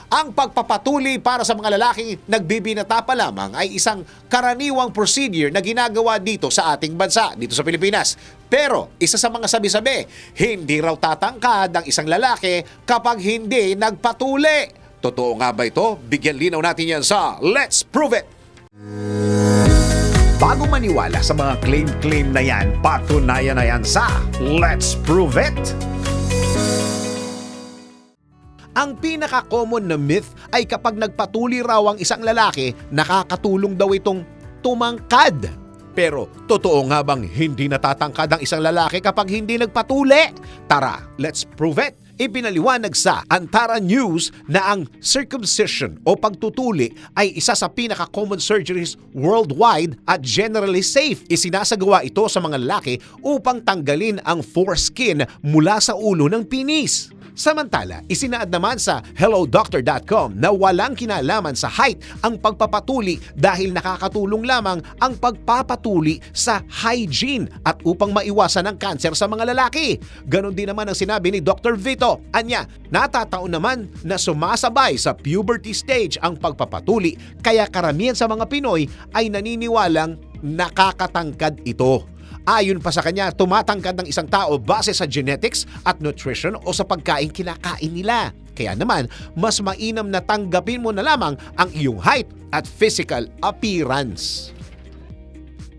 Ang pagpapatuli para sa mga lalaking nagbibinata pa lamang ay isang karaniwang procedure na ginagawa dito sa ating bansa, dito sa Pilipinas. Pero isa sa mga sabi-sabi, hindi raw tatangkad ang isang lalaki kapag hindi nagpatuli. Totoo nga ba ito? Bigyan linaw natin yan sa Let's Prove It! Bago maniwala sa mga claim-claim na yan, patunayan na yan sa Let's Prove It! Ang pinaka-common na myth ay kapag nagpatuli raw ang isang lalaki, nakakatulong daw itong tumangkad. Pero totoo nga bang hindi natatangkad ang isang lalaki kapag hindi nagpatuli? Tara, let's prove it! Ipinaliwanag sa Antara News na ang circumcision o pagtutuli ay isa sa pinaka-common surgeries worldwide at generally safe. Isinasagawa ito sa mga lalaki upang tanggalin ang foreskin mula sa ulo ng penis. Samantala, isinaad naman sa HelloDoctor.com na walang kinalaman sa height ang pagpapatuli dahil nakakatulong lamang ang pagpapatuli sa hygiene at upang maiwasan ang kanser sa mga lalaki. Ganon din naman ang sinabi ni Dr. Vito. Anya, natataon naman na sumasabay sa puberty stage ang pagpapatuli kaya karamihan sa mga Pinoy ay naniniwalang nakakatangkad ito. Ayon pa sa kanya, tumatangkad ng isang tao base sa genetics at nutrition o sa pagkain kinakain nila. Kaya naman, mas mainam na tanggapin mo na lamang ang iyong height at physical appearance.